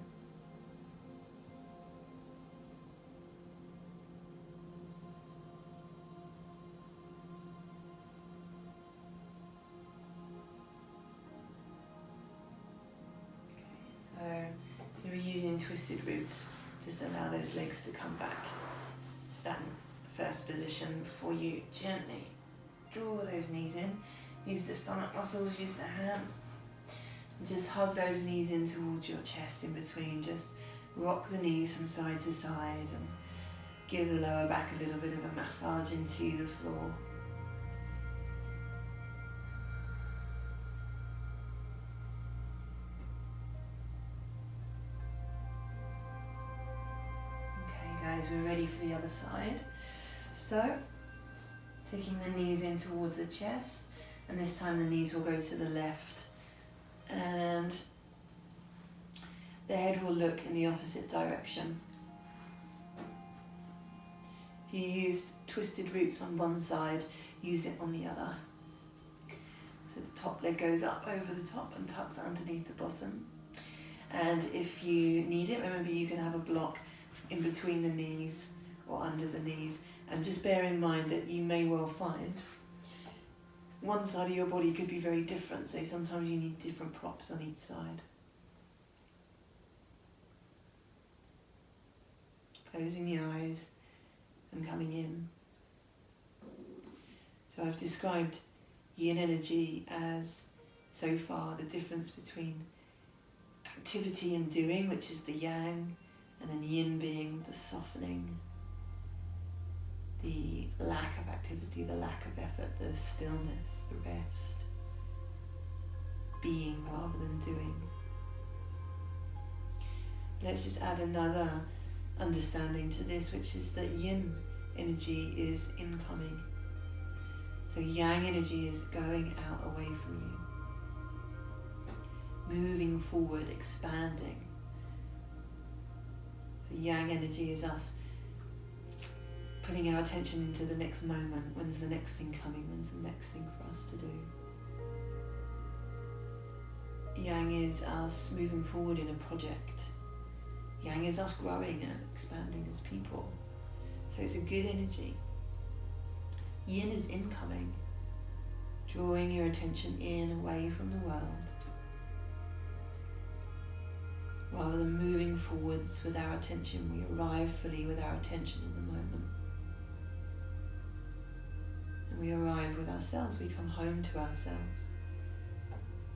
So if you're using twisted roots, just allow those legs to come back to that first position before you gently draw those knees in. Use the stomach muscles, use the hands. Just hug those knees in towards your chest in between. Just rock the knees from side to side and give the lower back a little bit of a massage into the floor. Okay guys, we're ready for the other side. So, taking the knees in towards the chest, and this time the knees will go to the left and the head will look in the opposite direction. If you used twisted roots on one side, use it on the other. So the top leg goes up over the top and tucks underneath the bottom. And if you need it, remember you can have a block in between the knees or under the knees. And just bear in mind that you may well find one side of your body could be very different, so sometimes you need different props on each side. Closing the eyes and coming in. So I've described yin energy as, so far, the difference between activity and doing, which is the yang, and then yin being the softening, the lack of activity, the lack of effort, the stillness, the rest, being rather than doing. Let's just add another understanding to this, which is that yin energy is incoming. So yang energy is going out away from you, moving forward, expanding. So yang energy is us putting our attention into the next moment. When's the next thing coming? When's the next thing for us to do? Yang is us moving forward in a project. Yang is us growing and expanding as people. So it's a good energy. Yin is incoming, drawing your attention in, away from the world, rather than moving forwards with our attention. We arrive fully with our attention in the moment. And we arrive with ourselves, we come home to ourselves.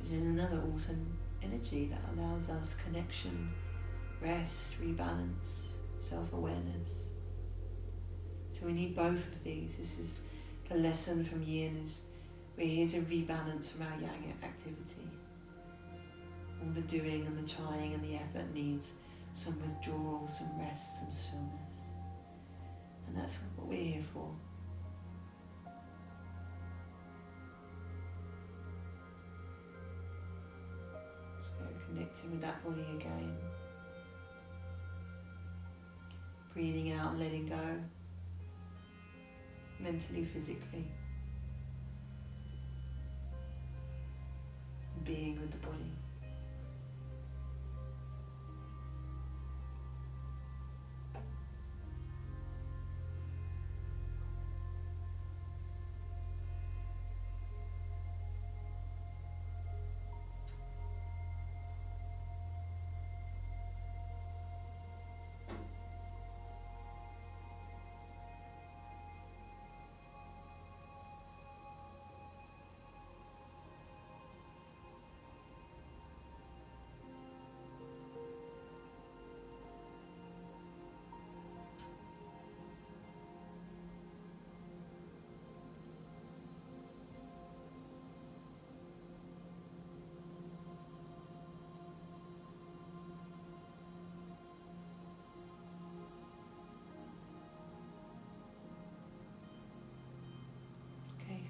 This is another awesome energy that allows us connection, rest, rebalance, self-awareness. So we need both of these. This is the lesson from Yin, is we're here to rebalance from our Yang activity. All the doing and the trying and the effort needs some withdrawal, some rest, some stillness. And that's what we're here for. So connecting with that body again. Breathing out and letting go. Mentally, physically. Being with the body.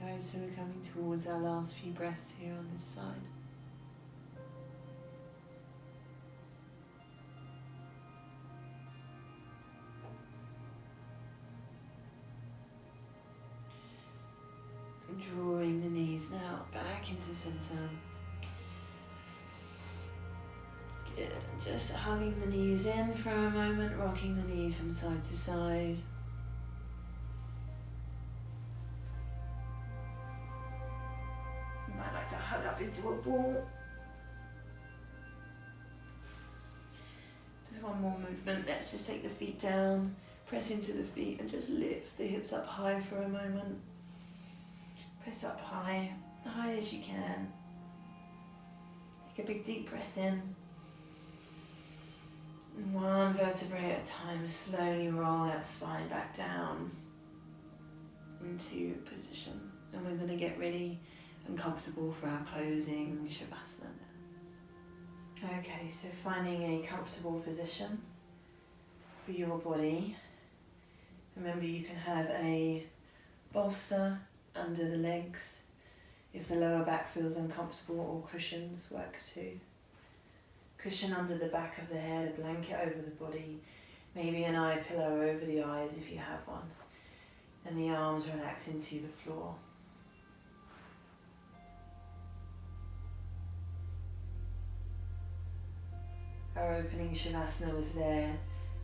Guys, so we're coming towards our last few breaths here on this side. And drawing the knees now back into center. Good, and just hugging the knees in for a moment, rocking the knees from side to side. To hug up into a ball. Just one more movement. Let's just take the feet down, Press into the feet and just lift the hips up high for a moment. Press up high as you can. Take a big deep breath in. And one vertebrae at a time, slowly roll that spine back down into position. And we're going to get ready and comfortable for our closing Shavasana now. Okay, so finding a comfortable position for your body. Remember, you can have a bolster under the legs if the lower back feels uncomfortable, or cushions work too. Cushion under the back of the head, a blanket over the body, maybe an eye pillow over the eyes if you have one, and the arms relax into the floor. Our opening Shavasana was there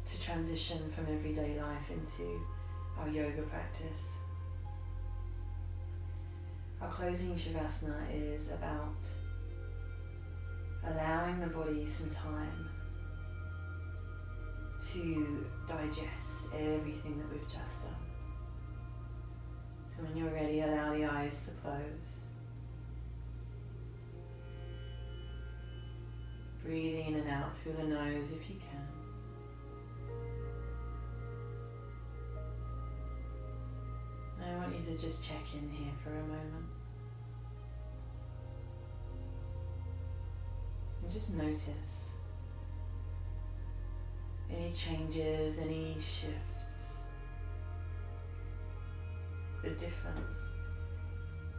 to transition from everyday life into our yoga practice. Our closing Shavasana is about allowing the body some time to digest everything that we've just done. So when you're ready, allow the eyes to close. Breathing in and out through the nose if you can. I want you to just check in here for a moment. And just notice any changes, any shifts, the difference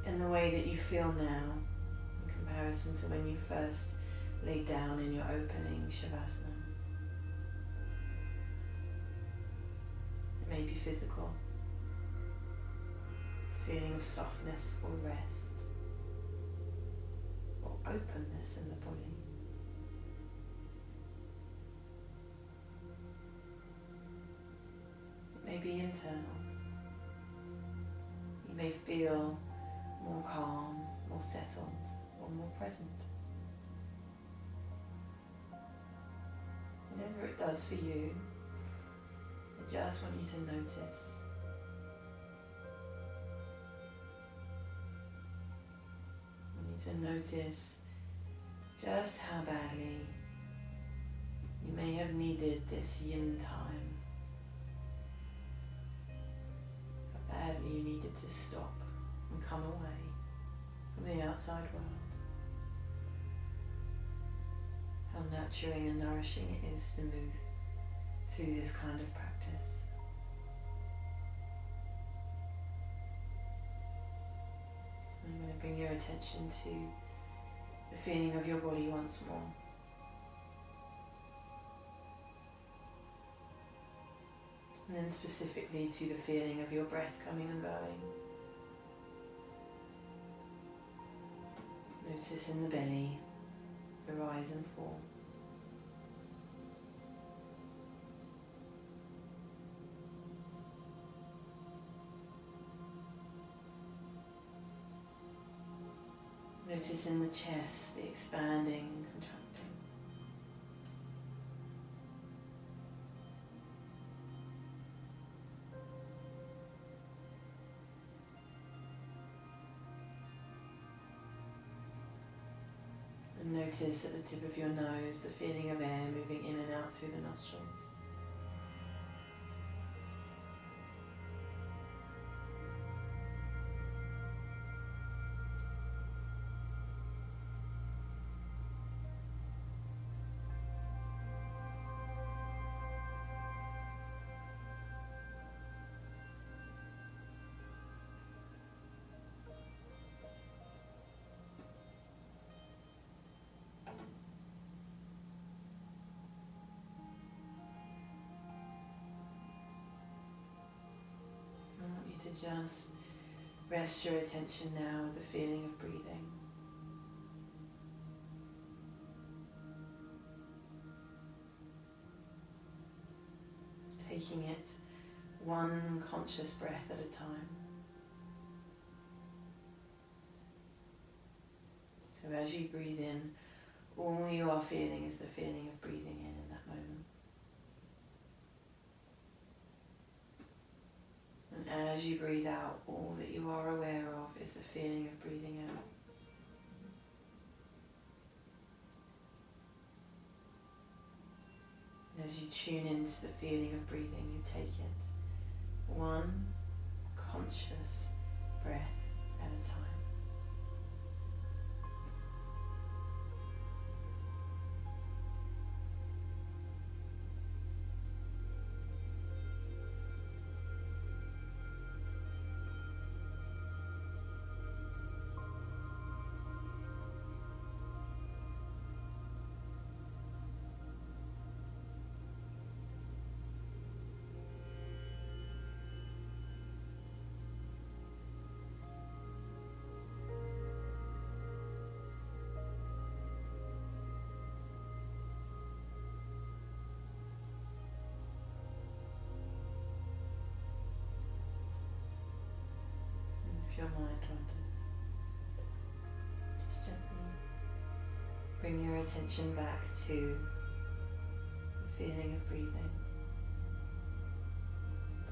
in the way that you feel now in comparison to when you first laid down in your opening Shavasana. It may be physical. Feeling of softness or rest, or openness in the body. It may be internal. You may feel more calm, more settled, or more present. Whatever it does for you, I just want you to notice. To notice just how badly you may have needed this yin time. How badly you needed to stop and come away from the outside world. How nurturing and nourishing it is to move through this kind of practice. I'm going to bring your attention to the feeling of your body once more. And then specifically to the feeling of your breath coming and going. Notice in the belly, the rise and fall. Notice in the chest, the expanding and contracting. And notice at the tip of your nose the feeling of air moving in and out through the nostrils. To just rest your attention now with the feeling of breathing. Taking it one conscious breath at a time. So as you breathe in, all you are feeling is the feeling of breathing in that moment. And as you breathe out, all that you are aware of is the feeling of breathing out. And as you tune into the feeling of breathing, you take it one conscious breath at a time. If your mind wanders, just gently bring your attention back to the feeling of breathing.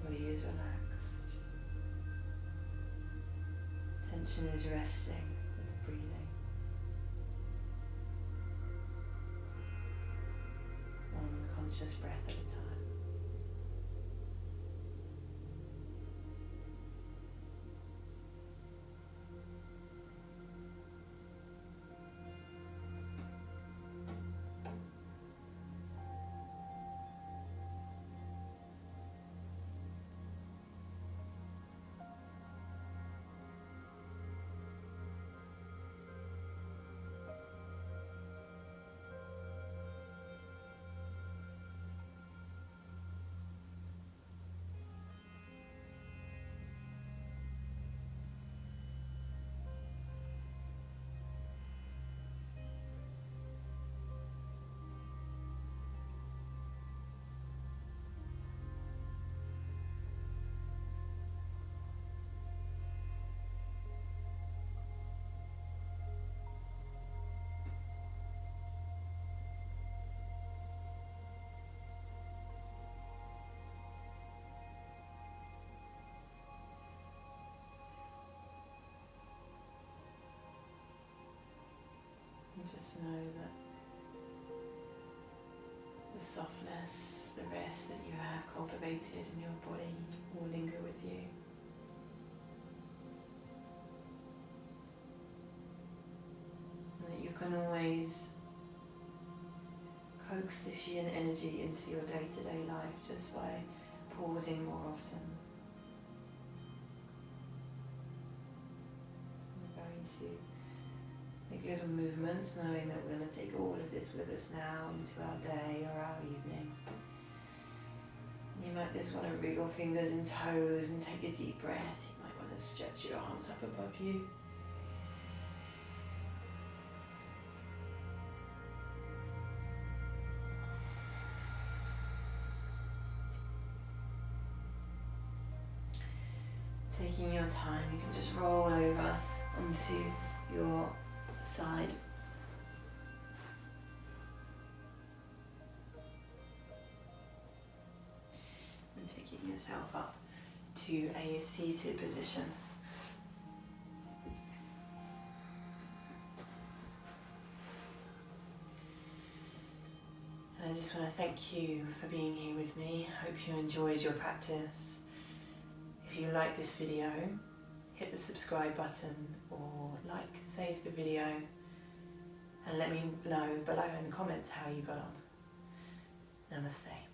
Body is relaxed. Attention is resting with the breathing. One conscious breath at a time. And just know that the softness, the rest that you have cultivated in your body will linger with you. And that you can always coax this yin energy into your day-to-day life just by pausing more often. We're going to make little movements, knowing that we're going to take all of this with us now into our day or our evening. You might just want to wriggle fingers and toes and take a deep breath. You might want to stretch your arms up above you. Taking your time, you can just roll over onto your side. And taking yourself up to a seated position. And I just want to thank you for being here with me. I hope you enjoyed your practice. If you like this video, hit the subscribe button or save the video, and let me know below in the comments how you got on. Namaste.